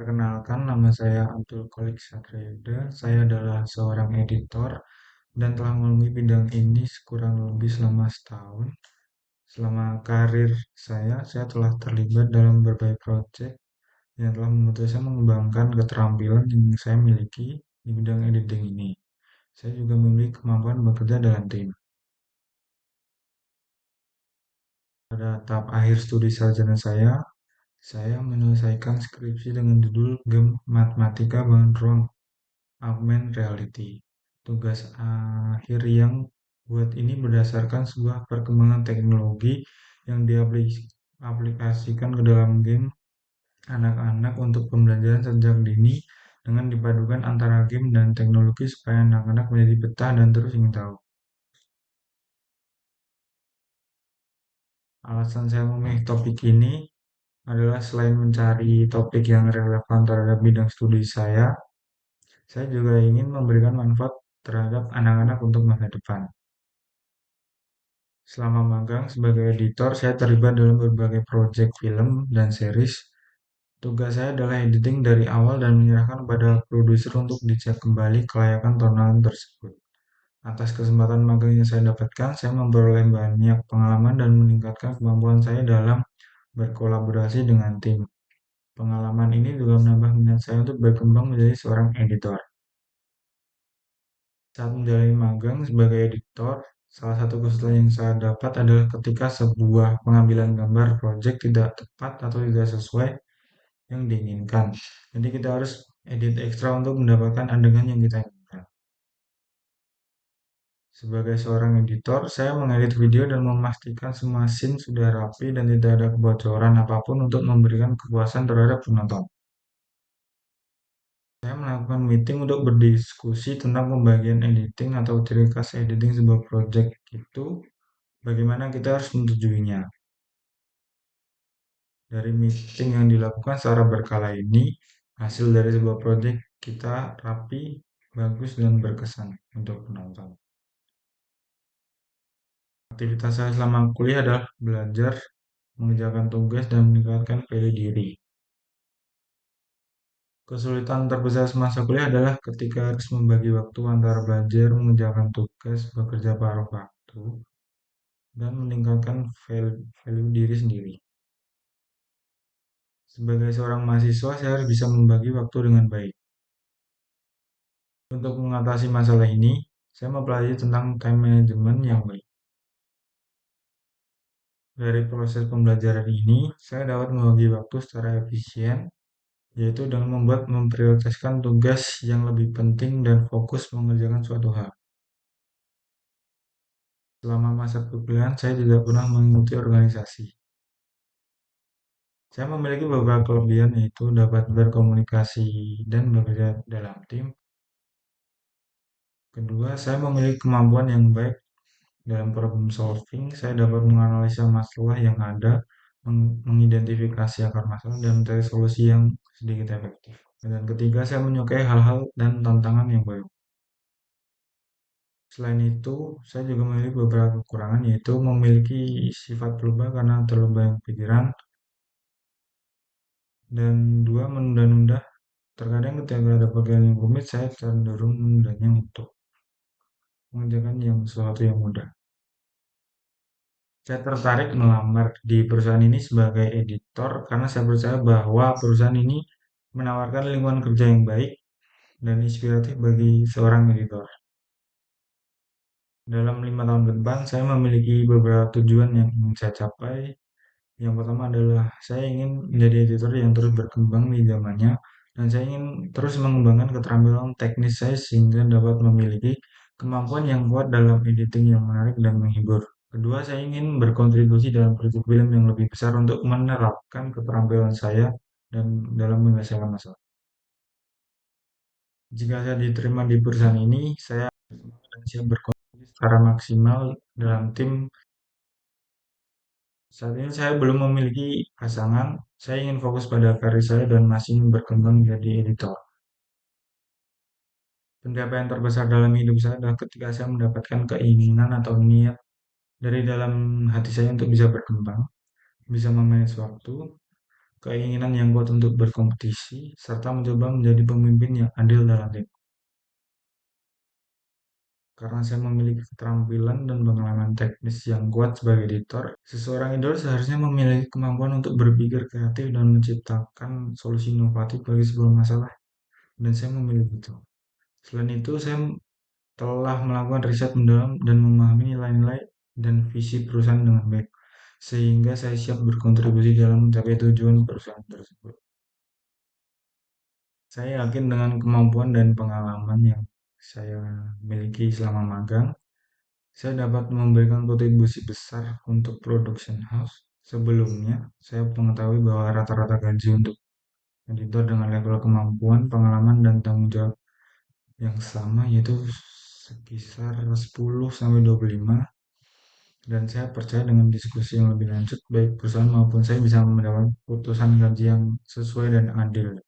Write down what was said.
Perkenalkan, nama saya Abdul Kholik Satriyuda. Saya adalah seorang editor dan telah melalui bidang ini kurang lebih selama setahun. Selama karir saya telah terlibat dalam berbagai proyek yang telah membantu saya mengembangkan keterampilan yang saya miliki di bidang editing ini. Saya juga memiliki kemampuan bekerja dalam tim. Pada tahap akhir studi sarjana saya menyelesaikan skripsi dengan judul Game Matematika Bangun Ruang Augmented Reality. Tugas akhir yang buat ini berdasarkan sebuah perkembangan teknologi yang diaplikasikan ke dalam game anak-anak untuk pembelajaran sejak dini dengan dipadukan antara game dan teknologi supaya anak-anak menjadi betah dan terus ingin tahu. Alasan saya memilih topik ini adalah selain mencari topik yang relevan terhadap bidang studi saya juga ingin memberikan manfaat terhadap anak-anak untuk masa depan. Selama magang sebagai editor, saya terlibat dalam berbagai proyek film dan series. Tugas saya adalah editing dari awal dan menyerahkan pada produser untuk dicek kembali kelayakan tontonan tersebut. Atas kesempatan magang yang saya dapatkan, saya memperoleh banyak pengalaman dan meningkatkan kemampuan saya dalam berkolaborasi dengan tim. Pengalaman ini juga menambah minat saya untuk berkembang menjadi seorang editor. Saat menjalani magang sebagai editor, salah satu kesulitan yang saya dapat adalah ketika sebuah pengambilan gambar proyek tidak tepat atau tidak sesuai yang diinginkan. Jadi kita harus edit ekstra untuk mendapatkan adegan yang kita inginkan. Sebagai seorang editor, saya mengedit video dan memastikan semua scene sudah rapi dan tidak ada kebocoran apapun untuk memberikan kepuasan terhadap penonton. Saya melakukan meeting untuk berdiskusi tentang pembagian editing atau ciri khas editing sebuah proyek itu, bagaimana kita harus menyetujuinya. Dari meeting yang dilakukan secara berkala ini, hasil dari sebuah proyek kita rapi, bagus, dan berkesan untuk penonton. Aktivitas saya selama kuliah adalah belajar, mengerjakan tugas, dan meningkatkan value diri. Kesulitan terbesar semasa kuliah adalah ketika harus membagi waktu antara belajar, mengerjakan tugas, bekerja paruh waktu, dan meningkatkan value diri sendiri. Sebagai seorang mahasiswa, saya harus bisa membagi waktu dengan baik. Untuk mengatasi masalah ini, saya mempelajari tentang time management yang baik. Dari proses pembelajaran ini, saya dapat membagi waktu secara efisien, yaitu dengan memprioritaskan tugas yang lebih penting dan fokus mengerjakan suatu hal. Selama masa perkuliahan, saya tidak pernah mengikuti organisasi. Saya memiliki beberapa kelebihan, yaitu dapat berkomunikasi dan bekerja dalam tim. Kedua, saya memiliki kemampuan yang baik dalam problem solving. Saya dapat menganalisa masalah yang ada, mengidentifikasi akar masalah, dan mencari solusi yang sedikit efektif. Dan ketiga, saya menyukai hal-hal dan tantangan yang baru. Selain itu, saya juga memiliki beberapa kekurangan, yaitu memiliki sifat berubah karena terlalu banyak pikiran, dan dua, menunda-nunda. Terkadang ketika ada bagian yang rumit, saya cenderung menundanya untuk mengerjakan yang sesuatu yang mudah. Saya tertarik melamar di perusahaan ini sebagai editor karena saya percaya bahwa perusahaan ini menawarkan lingkungan kerja yang baik dan inspiratif bagi seorang editor. Dalam 5 tahun ke depan, saya memiliki beberapa tujuan yang ingin saya capai. Yang pertama adalah saya ingin menjadi editor yang terus berkembang di zamannya, dan saya ingin terus mengembangkan keterampilan teknis saya sehingga dapat memiliki kemampuan yang kuat dalam editing yang menarik dan menghibur. Kedua, saya ingin berkontribusi dalam proyek film yang lebih besar untuk menerapkan keterampilan saya dan dalam menyelesaikan masalah. Jika saya diterima di perusahaan ini, saya akan siap berkontribusi secara maksimal dalam tim. Saat ini saya belum memiliki pasangan. Saya ingin fokus pada karir saya dan masih ingin berkembang menjadi editor. Pencapaian terbesar dalam hidup saya adalah ketika saya mendapatkan keinginan atau niat dari dalam hati saya untuk bisa berkembang, bisa memanage waktu, keinginan yang kuat untuk berkompetisi, serta mencoba menjadi pemimpin yang adil dalam tim. Karena saya memiliki keterampilan dan pengalaman teknis yang kuat sebagai editor, seseorang editor seharusnya memiliki kemampuan untuk berpikir kreatif dan menciptakan solusi inovatif bagi sebuah masalah, dan saya memiliki itu. Selain itu, saya telah melakukan riset mendalam dan memahami nilai-nilai dan visi perusahaan dengan baik, sehingga saya siap berkontribusi dalam mencapai tujuan perusahaan tersebut. Saya yakin dengan kemampuan dan pengalaman yang saya miliki selama magang, saya dapat memberikan kontribusi besar untuk production house. Sebelumnya, saya mengetahui bahwa rata-rata gaji untuk editor dengan level kemampuan, pengalaman, dan tanggung jawab yang sama yaitu sekitar 10 sampai 25, dan saya percaya dengan diskusi yang lebih lanjut baik perusahaan maupun saya bisa mendapat putusan gaji yang sesuai dan adil.